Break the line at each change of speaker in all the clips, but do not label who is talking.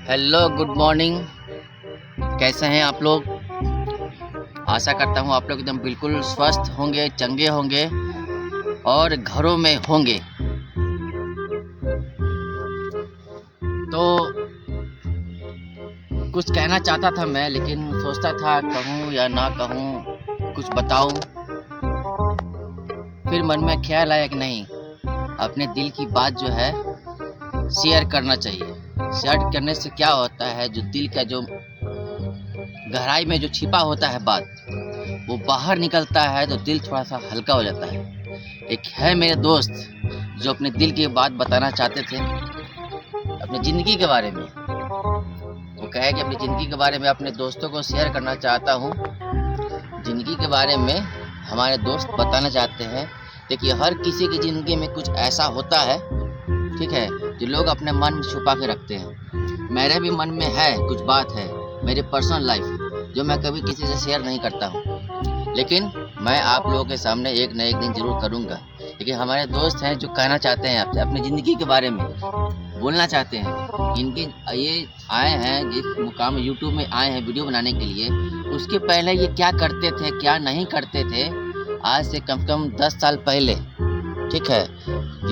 Hello, good morning. कैसे हैं आप लोग? आशा करता हूँ आप लोग एकदम बिल्कुल स्वस्थ होंगे, चंगे होंगे और घरों में होंगे। तो कुछ कहना चाहता था मैं, लेकिन सोचता था कहूँ या ना कहूँ, कुछ बताऊँ। फिर मन में ख्याल आया कि नहीं, अपने दिल की बात जो है शेयर करना चाहिए। शेयर करने से क्या होता है, जो दिल का जो गहराई में जो छिपा होता है बात, वो बाहर निकलता है तो दिल थोड़ा सा हल्का हो जाता है। एक है मेरे दोस्त जो अपने दिल की बात बताना चाहते थे अपनी ज़िंदगी के बारे में। वो कहे कि अपनी ज़िंदगी के बारे में अपने दोस्तों को शेयर करना चाहता हूँ। ज़िंदगी के बारे में हमारे दोस्त बताना चाहते हैं। देखिए, हर किसी की ज़िंदगी में कुछ ऐसा होता है, ठीक है, जो लोग अपने मन में छुपा के रखते हैं। मेरे भी मन में है, कुछ बात है मेरी पर्सनल लाइफ जो मैं कभी किसी से शेयर नहीं करता हूँ, लेकिन मैं आप लोगों के सामने एक न एक दिन ज़रूर करूँगा। लेकिन हमारे दोस्त हैं जो कहना चाहते हैं आपसे अपनी ज़िंदगी के बारे में, बोलना चाहते हैं। इनके ये आए हैं जिस मुकाम यूट्यूब में आए हैं वीडियो बनाने के लिए, उसके पहले ये क्या करते थे, क्या नहीं करते थे, आज से कम 10 साल पहले, ठीक है,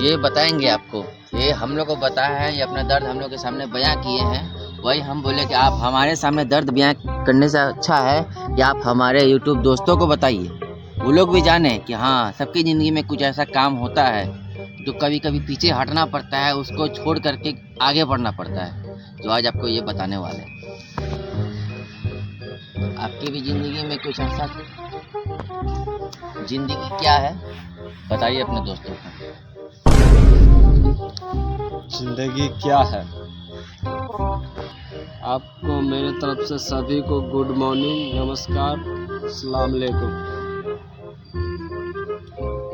ये बताएंगे आपको। ये हम लोग को बताया है, ये अपना दर्द हम लोग के सामने बयां किए हैं। वही हम बोले कि आप हमारे सामने दर्द बयां करने से अच्छा है कि आप हमारे यूट्यूब दोस्तों को बताइए, वो लोग भी जाने कि हाँ, सबकी ज़िंदगी में कुछ ऐसा काम होता है जो कभी कभी पीछे हटना पड़ता है, उसको छोड़ करके आगे बढ़ना पड़ता है, जो आज आपको ये बताने वाले हैं। आपकी भी ज़िंदगी में कुछ ऐसा ज़िंदगी क्या है, बताइए अपने दोस्तों को।
जिंदगी क्या है? आपको मेरे तरफ से सभी को गुड मॉर्निंग, नमस्कार, अस्सलाम वालेकुम।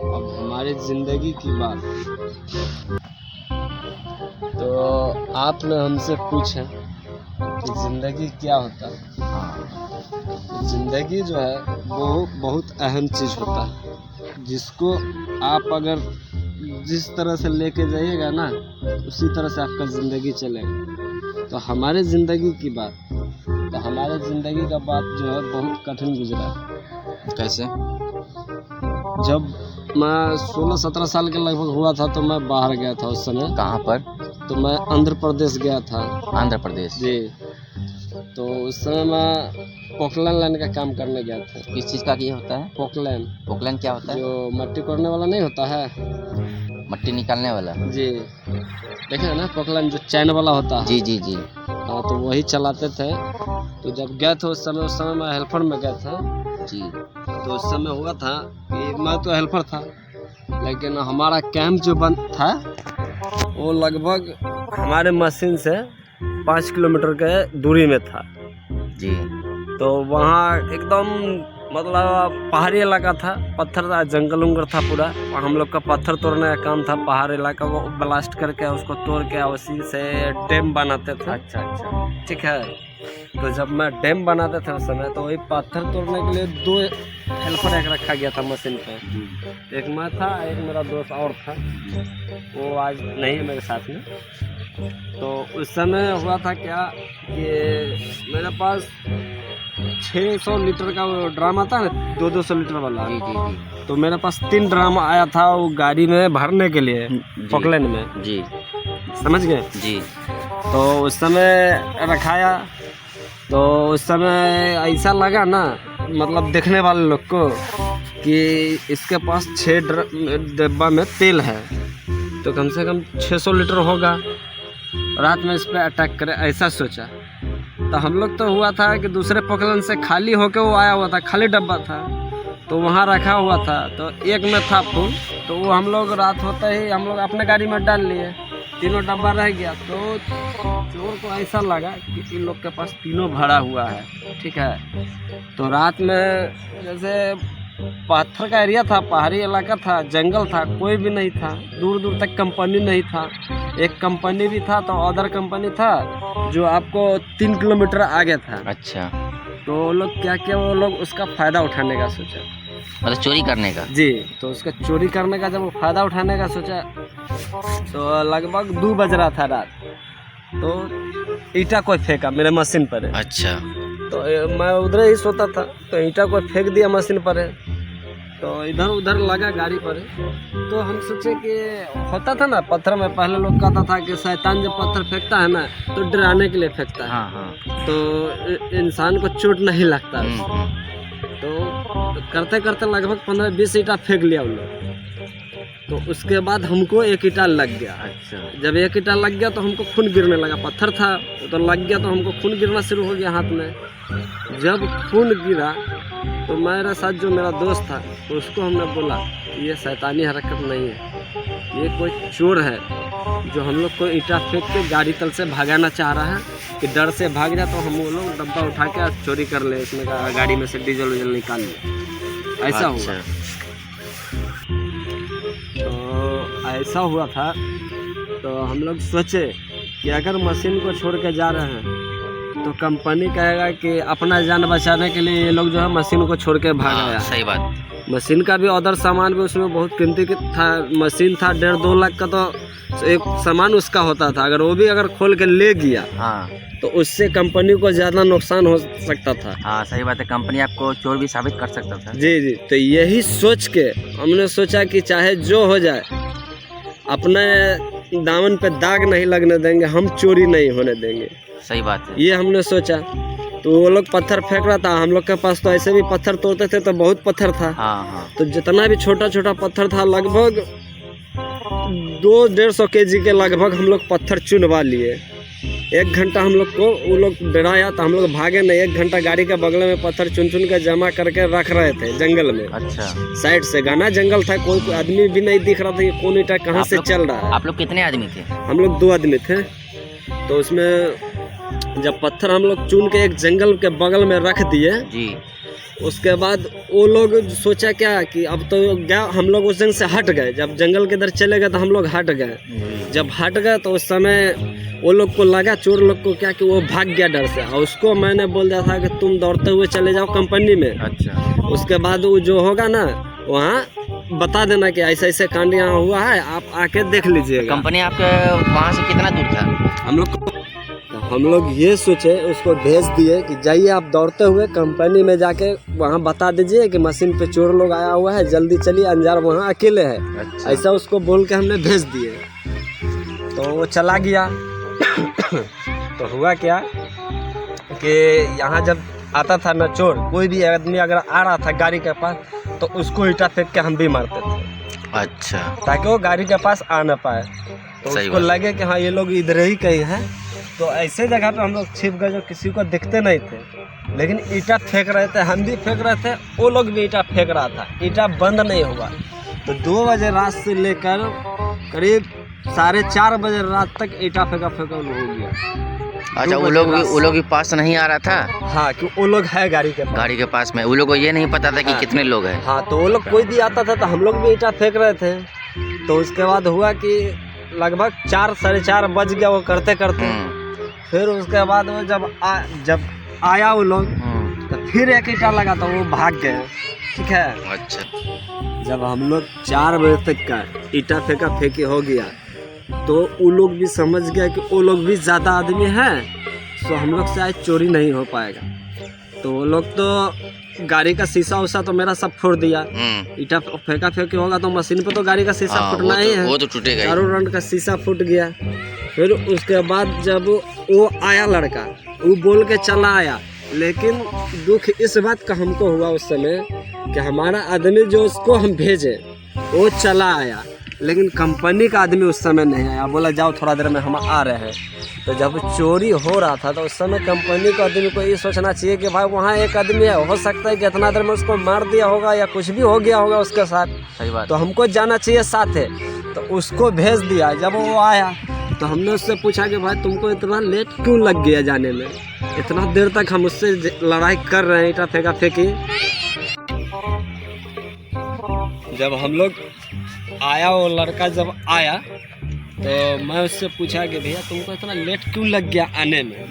अब हमारी जिंदगी की बात, तो आपने हमसे पूछा कि जिंदगी क्या होता है। जिंदगी जो है वो बहुत अहम चीज़ होता है, जिसको आप अगर जिस तरह से लेके जाइएगा ना, उसी तरह से आपका ज़िंदगी चलेगा। तो हमारे ज़िंदगी की बात, तो हमारे ज़िंदगी का बात जो है बहुत कठिन गुजरा।
कैसे?
जब मैं 16-17 साल के लगभग हुआ था तो मैं बाहर गया था उस समय।
कहाँ पर?
तो मैं आंध्र प्रदेश गया था।
आंध्र प्रदेश
जी। तो उस समय मैं पोकलैन लाइन का काम करने गया था।
किस चीज़ का ये होता है?
पोकलैन।
पोकलैन क्या होता है?
जो मट्टी कोड़ने वाला नहीं होता है,
मट्टी निकालने वाला।
जी, देखे ना पोकलैन जो चैन वाला होता है।
जी जी जी।
हाँ, तो वही चलाते थे। तो जब गए थे उस समय मैं हेल्पर में गया था
जी।
तो उस समय हुआ था कि मैं तो हेल्पर था, लेकिन हमारा कैंप जो बंद था वो लगभग हमारे मशीन से 5 किलोमीटर के दूरी में था।
जी।
तो वहाँ एकदम मतलब पहाड़ी इलाका था, पत्थर था, जंगल उंगल था पूरा। और हम लोग का पत्थर तोड़ने का काम था। पहाड़ इलाका वो ब्लास्ट करके उसको तोड़ के उसी से डैम बनाते थे।
अच्छा अच्छा।
ठीक है। तो जब मैं डैम बनाते थे उस समय, तो वही पत्थर तोड़ने के लिए 2 हेल्पर एक रखा गया था मशीन पे। एक मैं था, एक मेरा दोस्त और था, वो आज नहीं है मेरे साथ में। तो उस समय हुआ था क्या कि मेरे पास 600 लीटर का वो ड्राम आता है ना, 200 लीटर वाला।
जी जी जी।
तो मेरे पास 3 ड्राम आया था वो गाड़ी में भरने के लिए, पोकलैन में।
जी।
समझ गए
जी।
तो उस समय रखाया। तो उस समय ऐसा लगा ना, मतलब देखने वाले लोग को, कि इसके पास 6 डिब्बा में तेल है, तो कम से कम 600 लीटर होगा, रात में इस पर अटैक करे, ऐसा सोचा। तो हम लोग तो हुआ था कि दूसरे पोकलन से खाली होके वो आया हुआ था, खाली डब्बा था, तो वहाँ रखा हुआ था। तो एक में था फुल, तो वो हम लोग रात होते ही हम लोग अपने गाड़ी में डाल लिए, तीनों डब्बा रह गया। तो चोर को ऐसा लगा कि इन लोग के पास तीनों भरा हुआ है, ठीक है। तो रात में जैसे पत्थर का एरिया था, पहाड़ी इलाका था, जंगल था, कोई भी नहीं था, दूर दूर तक कंपनी नहीं था। एक कंपनी भी था तो अदर कंपनी था जो आपको 3 किलोमीटर आगे था।
अच्छा।
तो वो लोग क्या किया, वो लोग उसका फ़ायदा उठाने का सोचा,
मतलब चोरी करने का।
जी। तो उसका चोरी करने का जब वो फ़ायदा उठाने का सोचा, तो लगभग 2 बज रहा था रात। तो ईटा कोई फेंका मेरे मशीन पर है।
अच्छा।
तो मैं उधर ही सोता था, तो ईटा कोई फेंक दिया मशीन पर है, तो इधर उधर लगा गाड़ी पर। तो हम सोचे कि होता था ना पत्थर में, पहले लोग कहता था कि शैतान जब पत्थर फेंकता है ना तो डराने के लिए फेंकता है।
हाँ हाँ।
तो इंसान को चोट नहीं लगता। तो करते करते लगभग 15-20 ईटा फेंक लिया उन लोग। तो उसके बाद हमको एक ईटा लग गया।
अच्छा।
जब एक ईटा लग गया तो हमको खून गिरने लगा, पत्थर था तो लग गया, तो हमको खून गिरना शुरू हो गया हाथ में। जब खून गिरा तो मेरे साथ जो मेरा दोस्त था उसको हमने बोला ये शैतानी हरकत नहीं है, ये कोई चोर है जो हम लोग को ईटा फेंक के गाड़ी तल से भागाना चाह रहा है कि डर से भाग जाए तो हम वो लोग डब्बा उठा के चोरी कर ले, इसमें गाड़ी में से डीजल उजल निकाल ले। ऐसा हुआ। तो ऐसा हुआ था। तो हम लोग सोचे कि अगर मशीन को छोड़ के जा रहे हैं तो कंपनी कहेगा कि अपना जान बचाने के लिए ये लोग जो है मशीन को छोड़ के भाग गया।
सही बात।
मशीन का भी अदर सामान भी उसमें बहुत कीमती था। मशीन था 1.5-2 लाख का, तो एक सामान उसका होता था। अगर वो भी अगर खोल के ले गया
हाँ
तो उससे कंपनी को ज़्यादा नुकसान हो सकता था।
हाँ सही बात है, कंपनी आपको चोर भी साबित कर सकता था।
जी जी। तो यही सोच के हमने सोचा कि चाहे जो हो जाए अपने दामन पे दाग नहीं लगने देंगे, हम चोरी नहीं होने देंगे।
सही बात है।
ये हमने सोचा। तो वो लोग पत्थर फेंक रहा था, हम लोग के पास तो ऐसे भी पत्थर तोड़ते थे तो बहुत पत्थर था।
हाँ हाँ।
तो जितना भी छोटा छोटा पत्थर था लगभग 200-150 kg के लगभग हम लोग पत्थर चुनवा लिए। 1 घंटा हम लोग को वो लोग डराया तो हम लोग भागे नहीं। 1 घंटा गाड़ी के बगल में पत्थर चुन चुन के जमा करके रख रहे थे जंगल में।
अच्छा।
साइड से घना जंगल था, कोई आदमी भी नहीं दिख रहा था कि कौन ईटा कहाँ से चल रहा है।
आप लोग कितने आदमी थे?
हम लोग 2 आदमी थे। तो उसमें जब पत्थर हम लोग चुन के एक जंगल के बगल में रख दिए
जी,
उसके बाद वो लोग सोचा क्या कि अब तो क्या, हम लोग उस जंगल से हट गए। जब जंगल के इधर चले गए तो हम लोग हट गए। जब हट गए तो उस समय वो लोग को लगा, चोर लोग को क्या, कि वो भाग गया डर से। और उसको मैंने बोल दिया था कि तुम दौड़ते हुए चले जाओ कंपनी में।
अच्छा।
उसके बाद वो जो होगा ना वहाँ बता देना कि ऐसा ऐसे कांड यहाँ हुआ है, आप आके देख लीजिएगा।
कंपनी आपके वहाँ से कितना दूर था?
हम लोग ये सोचे, उसको भेज दिए कि जाइए आप दौड़ते हुए कंपनी में जाके वहाँ बता दीजिए कि मशीन पे चोर लोग आया हुआ है, जल्दी चलिए, अंजार वहाँ अकेले है। अच्छा। ऐसा उसको बोल के हमने भेज दिए। तो वो चला गया। तो हुआ क्या कि यहाँ जब आता था ना चोर, कोई भी आदमी अगर आ रहा था गाड़ी के पास तो उसको ईटा फेंक के हम भी मारते थे। अच्छा। ताकि वो गाड़ी के पास आ ना पाए, तो उसको लगे कि हाँ ये लोग इधर ही कहीं हैं। तो ऐसे जगह पे हम लोग छिप गए जो किसी को दिखते नहीं थे, लेकिन ईटा फेंक रहे थे, हम भी फेंक रहे थे, वो लोग भी ईटा फेंक रहा था। ईटा बंद नहीं हुआ। तो 2 बजे रात से लेकर करीब 4:30 बजे रात तक ईटा फेंका हो गया।
अच्छा, वो लोग भी पास नहीं आ रहा था?
हाँ, कि वो लोग है गाड़ी के पास
में। वो लोग को ये नहीं पता था कि
हाँ,
कितने लोग हैं।
हाँ, तो वो लोग कोई भी आता था तो हम लोग भी ईटा फेंक रहे थे। तो उसके बाद हुआ कि लगभग 4-4:30 बज गया वो करते करते। फिर उसके बाद वो जब आया वो लोग तो फिर एक ईटा लगा तो वो भाग गए। ठीक है।
अच्छा।
जब हम लोग 4 बजे तक का ईटा फेंकी हो गया तो वो लोग भी समझ गया कि वो लोग भी ज़्यादा आदमी हैं, तो हम लोग से आज चोरी नहीं हो पाएगा। तो वो लोग तो गाड़ी का शीशा उसा तो मेरा सब फोड़ दिया। ईटा फेंकी होगा तो मशीन पे तो गाड़ी का शीशा फूटना ही है,
वो तो टूटेगा।
चारों रंग का शीशा फूट गया। फिर उसके बाद जब वो आया लड़का, वो बोल के चला आया, लेकिन दुख इस बात का हमको हुआ उस समय कि हमारा आदमी जो उसको हम भेजे वो चला आया, लेकिन कंपनी का आदमी उस समय नहीं आया। बोला जाओ थोड़ा देर में हम आ रहे हैं। तो जब चोरी हो रहा था तो उस समय कंपनी के आदमी को ये सोचना चाहिए कि भाई वहाँ एक आदमी है, हो सकता है कि इतना देर में उसको मार दिया होगा या कुछ भी हो गया होगा उसके साथ।
सही बात।
तो हमको जाना चाहिए साथ है। तो उसको भेज दिया। जब वो आया तो हमने उससे पूछा कि भाई तुमको इतना लेट क्यों लग गया जाने में, इतना देर तक हम उससे लड़ाई कर रहे हैं, ईटा फेंकी। जब हम लोग आया, वो लड़का जब आया तो मैं उससे पूछा कि भैया तुमको इतना लेट क्यों लग गया आने में।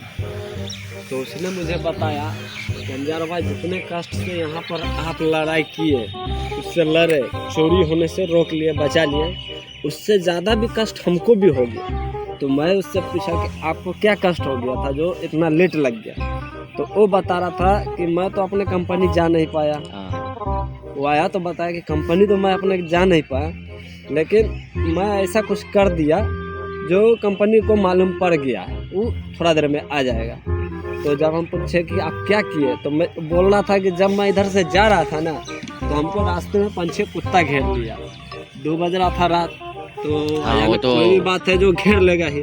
तो उसने मुझे बताया कि अंजार भाई जितने कष्ट से यहाँ पर आप लड़ाई किए, उससे लड़े, चोरी होने से रोक लिए, बचा लिए, उससे ज़्यादा भी कष्ट हमको भी हो गया। तो मैं उससे पूछा कि आपको क्या कष्ट हो गया था जो इतना लेट लग गया। तो वो बता रहा था कि मैं तो अपने कंपनी जा नहीं पाया।
हाँ।
वो आया तो बताया कि कंपनी तो मैं अपने जा नहीं पाया, लेकिन मैं ऐसा कुछ कर दिया जो कंपनी को मालूम पड़ गया है, वो थोड़ा देर में आ जाएगा। तो जब हम पूछे कि आप क्या किए, तो मैं बोल रहा था कि जब मैं इधर से जा रहा था ना, तो हमको रास्ते में 5-6 कुत्ता घेर लिया। 2 बज रहा था रात, तो
हाँ, वो तो
कोई भी बात है जो घेर लेगा ही।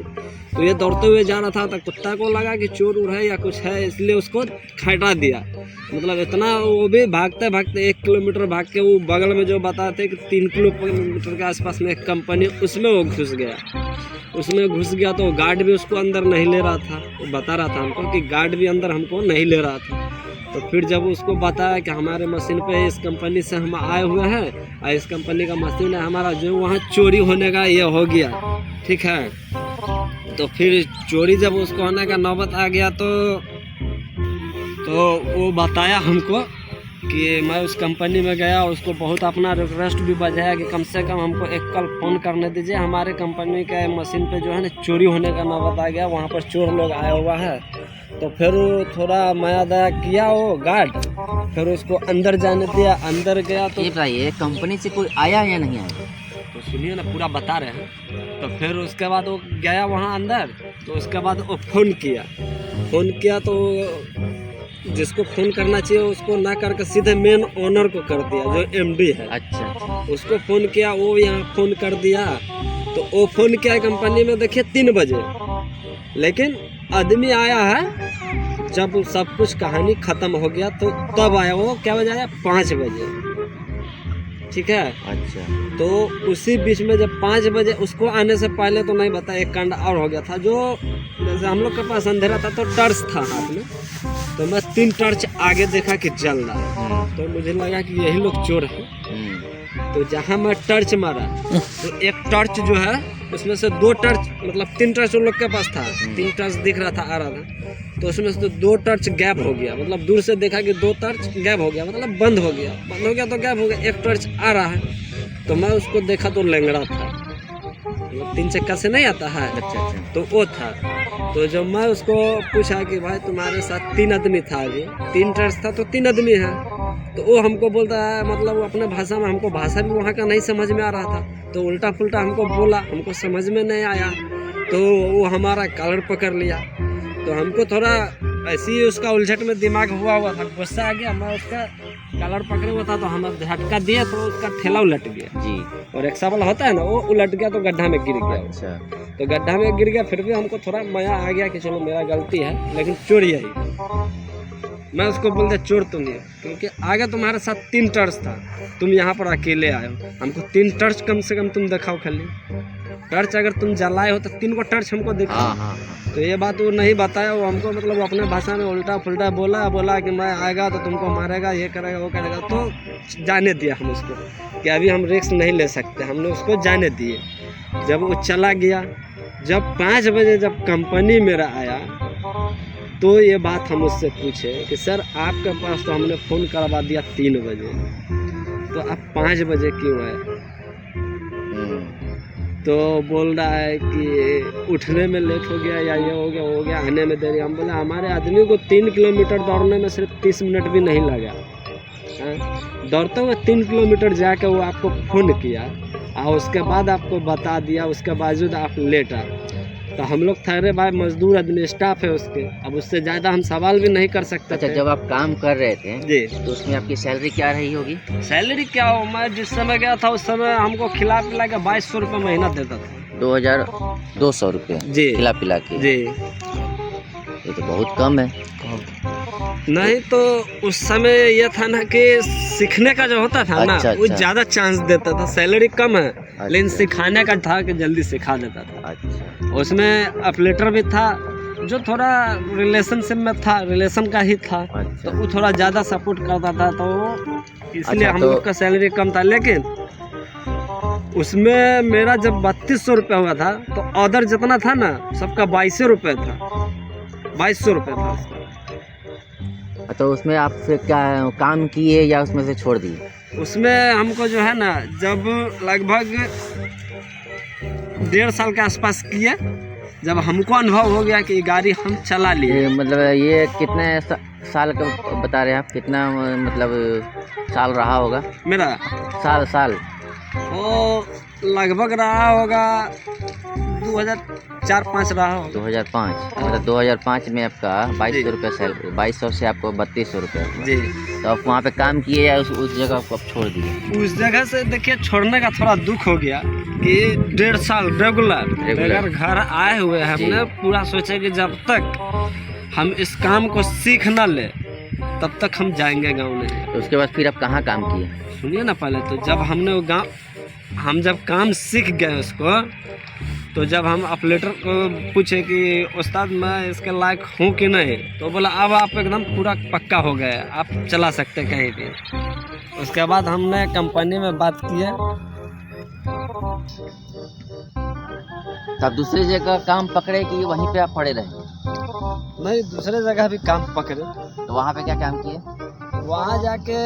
तो ये दौड़ते हुए जा रहा था, तो कुत्ता को लगा कि चोर उड़ है या कुछ है, इसलिए उसको खटा दिया। मतलब इतना वो भी भागते भागते 1 किलोमीटर भाग के वो बगल में जो बताते कि 3 किलोमीटर के आसपास में एक कंपनी, उसमें वो घुस गया। उसमें घुस गया तो गार्ड भी उसको अंदर नहीं ले रहा था। वो बता रहा था हमको कि गार्ड भी अंदर हमको नहीं ले रहा था। तो फिर जब उसको बताया कि हमारे मशीन पे इस कंपनी से हम आए हुए हैं और इस कंपनी का मशीन है हमारा, जो वहाँ चोरी होने का ये हो गया, ठीक है। तो फिर चोरी जब उसको होने का नौबत आ गया, तो वो बताया हमको कि मैं उस कंपनी में गया, उसको बहुत अपना रिक्वेस्ट भी बजाया कि कम से कम हमको एक कल फ़ोन करने दीजिए, हमारे कंपनी के मशीन पे जो है ना चोरी होने का नौबत आ गया, वहाँ पर चोर लोग आया हुआ है। तो फिर वो थोड़ा माया दया किया वो गार्ड, फिर उसको अंदर जाने दिया। अंदर गया तो
ये बताइए कंपनी से कोई आया या नहीं आया?
तो सुनिए ना, पूरा बता रहे हैं। तो फिर उसके बाद वो गया वहाँ अंदर, तो उसके बाद वो फ़ोन किया तो जिसको फ़ोन करना चाहिए उसको ना करके सीधे मेन ओनर को कर दिया, जो एमडी है।
अच्छा।
उसको फ़ोन किया, वो यहाँ फ़ोन कर दिया। तो वो फ़ोन किया कंपनी में, देखिए 3 बजे, लेकिन आदमी आया है जब सब कुछ कहानी ख़त्म हो गया, तो तब आया वो। क्या बजे आया? 5 बजे, ठीक है।
अच्छा।
तो उसी बीच में जब 5 बजे, उसको आने से पहले तो नहीं बता, एक कांड और हो गया था। जो जैसे हम लोग के पास अंधेरा था तो टर्च था हाथ में, तो मैं 3 टर्च आगे देखा कि जल रहा है, तो मुझे लगा कि यही लोग चोर हैं। तो जहाँ मैं टर्च मारा, तो एक टर्च जो है उसमें से 2 टर्च, मतलब 3 टर्च उन लोग के पास था, 3 टर्च दिख रहा था, आ रहा था। तो उसमें से 2 टर्च गैप हो गया, मतलब दूर से देखा कि 2 टर्च गैप हो गया, मतलब बंद हो गया तो गैप हो गया। एक टर्च आ रहा है, तो मैं उसको देखा तो लंगड़ा था, मतलब 3 चक्का से नहीं आता है।
अच्छा।
तो वो था। तो जब मैं उसको पूछा कि भाई तुम्हारे साथ 3 आदमी था, अभी 3 टर्च था तो 3 आदमी है, तो वो हमको बोलता है, मतलब वो अपने भाषा में, हमको भाषा भी वहाँ का नहीं समझ में आ रहा था, तो उल्टा पुल्टा हमको बोला, हमको समझ में नहीं आया। तो वो हमारा कॉलर पकड़ लिया। तो हमको थोड़ा ऐसे ही उसका उलझट में दिमाग हुआ था, गुस्सा आ गया। मैं उसका कॉलर पकड़े हुआ था, तो हम झटका दिए तो उसका ठेला उलट गया
जी।
और रिक्शा वाला होता है ना, वो उलट गया तो गड्ढा में गिर गया।
अच्छा।
तो गड्ढा में गिर गया, फिर भी हमको थोड़ा मजा आ गया कि चलो मेरा गलती है, लेकिन चोर यही। मैं उसको बोलता चोर तुम ही, क्योंकि आगे तुम्हारे साथ 3 टर्च था, तुम यहाँ पर अकेले आए हो। हमको 3 टर्च कम से कम तुम दिखाओ, खाली टर्च अगर तुम जलाए हो तो 3 को टर्च हमको दिखाओ।
हाँ।
तो ये बात वो नहीं बताया, वो हमको मतलब अपने भाषा में उल्टा फुल्टा बोला कि मैं आएगा तो तुमको मारेगा, ये करेगा वो करेगा। तो जाने दिया हम उसको कि अभी हम रिस्क नहीं ले सकते, हमने उसको जाने दिए। जब वो चला गया, जब 5 बजे जब कंपनी मेरा आया, तो ये बात हम उससे पूछे कि सर आपके पास तो हमने फ़ोन करवा दिया 3 बजे, तो आप 5 बजे क्यों आए? तो बोल रहा है कि उठने में लेट हो गया या ये हो गया वो हो गया, आने में देरी। हम बोले हमारे आदमी को 3 किलोमीटर दौड़ने में सिर्फ 30 मिनट भी नहीं लगा। दौड़ते हुए 3 किलोमीटर जाकर वो आपको फ़ोन किया और उसके बाद आपको बता दिया, उसके बावजूद आप लेट आए। तो हम लोग ठहरे भाई मजदूर आदमी, स्टाफ है उसके, अब उससे ज़्यादा हम सवाल भी नहीं कर सकते।
अच्छा, जब आप काम कर रहे थे
जी,
तो उसमें आपकी सैलरी क्या रही होगी?
सैलरी क्या हो, मैं जिस समय गया था उस समय हमको खिला पिला के 2200 रुपये महीना देता था।
2200 रुपये
जी,
खिला पिला के?
जी।
ये तो बहुत कम है।
नहीं तो उस समय ये था ना कि सीखने का जो होता था ना, वो ज़्यादा चांस देता था। सैलरी कम है, लेकिन सिखाने का था कि जल्दी सिखा देता था।
अच्छा।
उसमें अपलेटर भी था जो थोड़ा रिलेशनशिप में था, रिलेशन का ही था।
अच्छा।
तो वो थोड़ा ज़्यादा सपोर्ट करता था, तो इसलिए हम लोग का सैलरी कम था। लेकिन उसमें मेरा जब 3200 रुपये हुआ था, तो अदर जितना था ना सबका 2200 रुपये था, 2200 रुपये था उसका।
तो उसमें आप फिर क्या काम किए या उसमें से छोड़ दिए?
उसमें हमको जो है ना, जब लगभग 1.5 साल के आसपास किए, जब हमको अनुभव हो गया कि गाड़ी हम चला लिए,
मतलब ये कितने साल का बता रहे हैं आप, कितना मतलब साल रहा होगा?
मेरा
साल
वो लगभग रहा होगा 2004-05 रहा होगा।
2005, मतलब 2005 में आपका 2200 रुपये सैलरी, 2200 से आपको 3200 रुपये।
जी।
तो आप वहाँ पे काम किए या उस जगह को आप छोड़ दिए?
उस जगह से देखिए छोड़ने का थोड़ा दुख हो गया कि 1.5 साल रेगुलर घर आए हुए हैं। हमने पूरा सोचा कि जब तक हम इस काम को सीख न ले तब तक हम जाएंगे गाँव नहीं।
तो उसके बाद फिर आप कहाँ काम किए?
सुनिए ना, पहले तो जब हमने वो गाँव, हम जब काम सीख गए उसको, तो जब हम ऑपरेटर को पूछे कि उस्ताद मैं इसके लायक हूँ कि नहीं, तो बोला अब आप एकदम पूरा पक्का हो गए, आप चला सकते कहीं भी। उसके बाद हमने कंपनी में बात किया।
तो आप दूसरी जगह काम पकड़े कि वहीं पे आप पड़े रहे?
नहीं, दूसरे जगह भी काम पकड़े।
तो वहाँ पे क्या काम किए?
वहाँ जाके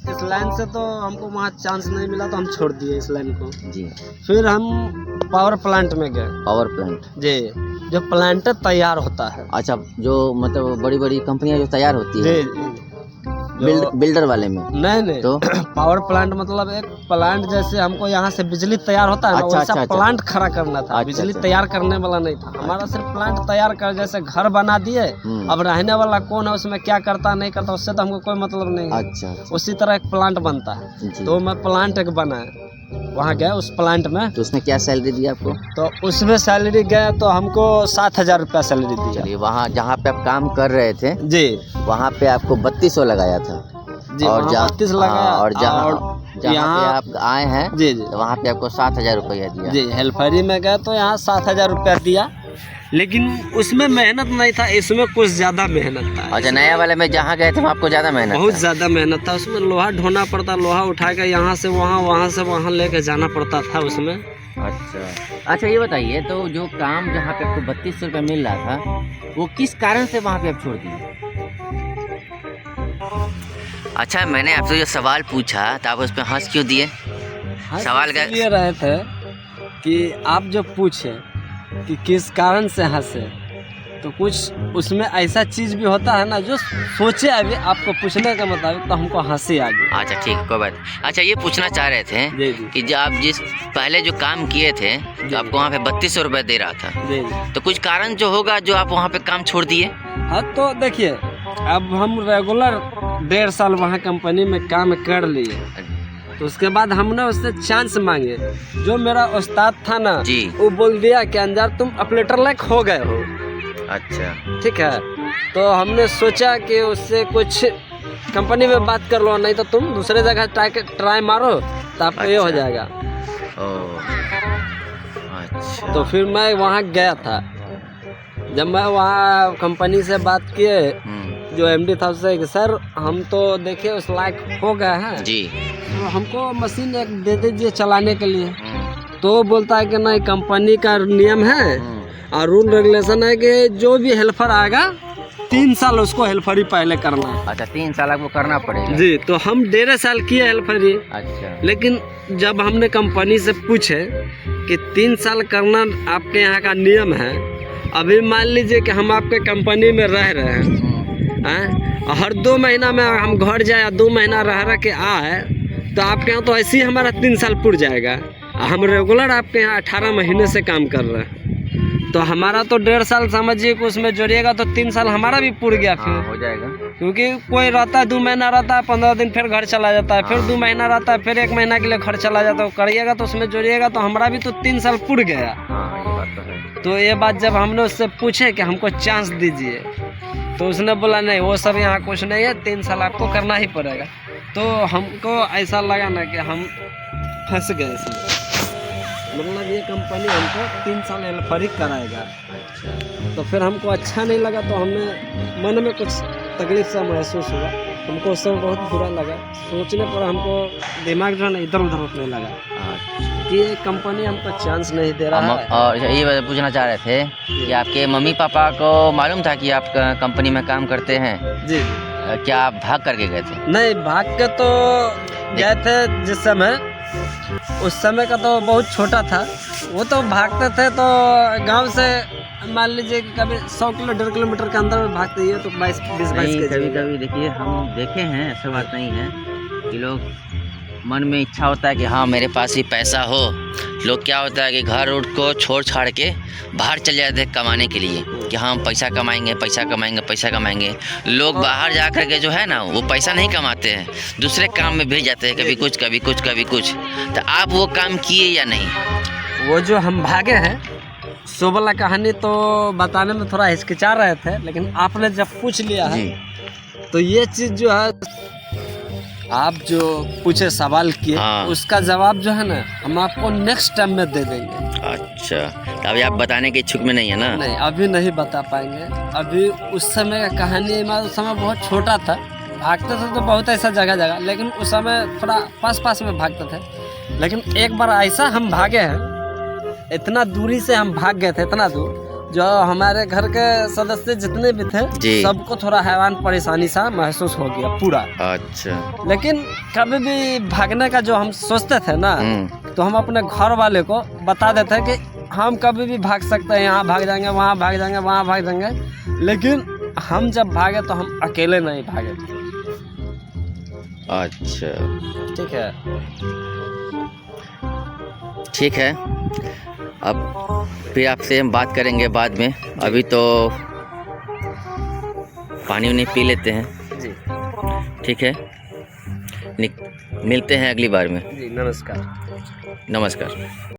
इस लाइन से तो हमको वहाँ चांस नहीं मिला, तो हम छोड़ दिए इस लाइन को।
जी।
फिर हम पावर प्लांट में गए।
Power plant?
जी, जो प्लांट तैयार होता है।
अच्छा, जो मतलब बड़ी बड़ी कंपनियां जो तैयार होती है?
जी।
बिल्डर वाले में?
नहीं
तो
पावर प्लांट मतलब एक प्लांट, जैसे हमको यहाँ से बिजली तैयार होता है ना, वैसा प्लांट खड़ा करना था। बिजली तैयार करने वाला नहीं था हमारा, सिर्फ प्लांट तैयार कर, जैसे घर बना दिए। अब रहने वाला कौन है, उसमें क्या करता नहीं करता, उससे तो हमको कोई मतलब नहीं है।
अच्छा।
उसी तरह एक प्लांट बनता है। तो मैं प्लांट एक बनाया, वहाँ गए उस प्लांट में।
तो उसमें क्या सैलरी दी आपको?
तो उसमें सैलरी गए तो हमको 7000 रुपया सैलरी दी।
चलिए, वहाँ जहाँ पे आप काम कर रहे थे
जी,
वहाँ पे आपको 3200 लगाया था
जी,
और
32 लगाया।
और जहाँ पे आप आए हैं
जी,
तो वहाँ पे आपको 7000 रुपया दिया।
जी, हेल्परी में गए तो यहाँ 7000 रुपया दिया, लेकिन उसमें मेहनत नहीं था, इसमें कुछ ज़्यादा मेहनत था।
अच्छा, नया वाले में जहाँ गए थे वहाँ आपको ज़्यादा मेहनत?
बहुत ज़्यादा मेहनत था। उसमें लोहा ढोना पड़ता, लोहा उठा के यहाँ से वहाँ, वहाँ से वहाँ लेके जाना पड़ता था उसमें।
अच्छा, ये बताइए, तो जो काम जहाँ पे आपको 3200 रुपया मिल रहा था, वो किस कारण से वहाँ पे आप छोड़ दिए? अच्छा, मैंने आपसे जो सवाल पूछा तो आप उस पर हंस क्यों दिए? सवाल का
ये रहे थे कि आप जो पूछे कि किस कारण से हंसे, तो कुछ उसमें ऐसा चीज़ भी होता है ना जो सोचे अभी आपको पूछने के मुताबिक, तो हमको हंसी आ गई।
अच्छा, ठीक, कोई बात। अच्छा, ये पूछना चाह रहे थे कि जब आप जिस पहले जो काम किए थे तो आपको वहाँ पे 3200 रुपये दे रहा था,
जी,
तो कुछ कारण जो होगा जो आप वहाँ पे काम छोड़ दिए?
हाँ, तो देखिए, अब हम रेगुलर 1.5 साल वहाँ कंपनी में काम कर लिए, तो उसके बाद हमने उससे चांस मांगे। जो मेरा उस्ताद था ना
जी,
वो बोल दिया कि अंजार तुम ऑपरेटर लायक हो गए हो।
अच्छा,
ठीक है, तो हमने सोचा कि उससे कुछ कंपनी में बात कर लो, नहीं तो तुम दूसरे जगह ट्राई मारो तो आपको ये हो जाएगा।
अच्छा।
तो फिर मैं वहाँ गया था। जब मैं वहाँ कंपनी से बात किए, जो एमडी था उससे कि सर हम तो देखिए उस लायक हो गए हैं
जी,
तो हमको मशीन एक दे दीजिए चलाने के लिए। तो बोलता है कि नहीं, कंपनी का नियम है और रूल रेगुलेशन है कि जो भी हेल्पर आएगा 3 साल उसको हेल्परी पहले करना है।
अच्छा, 3 साल आपको करना पड़ेगा?
जी, तो हम 1.5 साल किए हेल्परी।
अच्छा।
लेकिन जब हमने कंपनी से पूछे कि 3 साल करना आपके यहाँ का नियम है, अभी मान लीजिए कि हम आपके कंपनी में रह रहे हैं, हर 2 महीना में हम घर जाए, 2 महीना रह के आए, तो आपके यहाँ तो ऐसे ही हमारा 3 साल पूर जाएगा। हम रेगुलर आपके यहाँ 18 महीने से काम कर रहे हैं, तो हमारा तो 1.5 साल समझिए कि उसमें जोड़िएगा तो 3 साल हमारा भी पूर गया। फिर
हो जाएगा,
क्योंकि कोई रहता है 2 महीना रहता है, 15 दिन फिर घर चला जाता है, फिर 2 महीना रहता है, फिर 1 महीना के लिए घर चला जाता है। करिएगा तो उसमें जोड़िएगा तो हमारा भी तो 3 साल पूर गया।
ये बात तो है।
तो ये बात जब हमने उससे पूछे कि हमको चांस दीजिए, तो उसने बोला नहीं, वो सब यहाँ कुछ नहीं है, 3 साल आपको करना ही पड़ेगा। तो हमको ऐसा लगा ना कि हम फंस गए इसमें, मतलब ये कंपनी हमको 3 साल हेल्परी कराएगा। तो फिर हमको अच्छा नहीं लगा, तो हमने मन में कुछ तकलीफ सा महसूस हुआ, हमको उस समय बहुत बुरा लगा। सोचने पर हमको दिमाग जो है ना इधर उधर उठने लगा कि ये कंपनी हमको चांस नहीं दे रहा है।
और ये पूछना चाह रहे थे कि आपके मम्मी पापा को मालूम था कि आप कंपनी में काम करते हैं?
जी।
क्या आप भाग करके गए थे?
नहीं, भाग के तो गए थे जिस समय, उस समय का तो बहुत छोटा था, वो तो भागते थे तो गांव से मान लीजिए कि कभी 100 किलो 1.5 किलोमीटर के अंदर में भागते ही है तो 22
नहीं,
के
कभी कभी देखिए हम देखे हैं, ऐसा बात नहीं है कि लोग मन में इच्छा होता है कि हाँ मेरे पास ही पैसा हो। लोग क्या होता है कि घर उठ को छोड़ छाड़ के बाहर चले जाते हैं कमाने के लिए कि हाँ हम पैसा कमाएंगे पैसा कमाएंगे पैसा कमाएंगे। लोग बाहर जा कर के जो है ना वो पैसा नहीं कमाते हैं, दूसरे काम में भेज जाते हैं, कभी कुछ कभी कुछ कभी कुछ। तो आप वो काम किए या नहीं?
वो जो हम भागे हैं सो वाला कहानी तो बताने में थोड़ा हिचकिचा रहे थे, लेकिन आपने जब पूछ लिया है तो ये चीज़ जो है आप जो पूछे सवाल किए
हाँ।
उसका जवाब जो है ना हम आपको नेक्स्ट टाइम में दे देंगे।
अच्छा, तो अभी आप बताने के इच्छुक में नहीं है ना?
नहीं, अभी नहीं बता पाएंगे। अभी उस समय का कहानी मैं उस समय बहुत छोटा था, भागते थे तो बहुत ऐसा जगह जगह, लेकिन उस समय थोड़ा पास में भागते थे। लेकिन एक बार ऐसा हम भागे हैं, इतना दूरी से हम भाग गए थे, इतना दूर जो हमारे घर के सदस्य जितने भी थे सबको थोड़ा हैरान परेशानी सा महसूस हो गया पूरा।
अच्छा,
लेकिन कभी भी भागने का जो हम सोचते थे ना तो हम अपने घर वाले को बता देते हैं कि हम कभी भी भाग सकते हैं, यहाँ भाग जाएंगे, वहाँ भाग जाएंगे, वहाँ भाग जाएंगे। लेकिन हम जब भागे तो हम अकेले नहीं भागे।
अच्छा,
ठीक है,
ठीक है। अब फिर आपसे हम बात करेंगे बाद में, अभी तो पानी उन्हें पी लेते हैं
जी।
ठीक है, मिलते हैं अगली बार में।
जी, नमस्कार।
नमस्कार।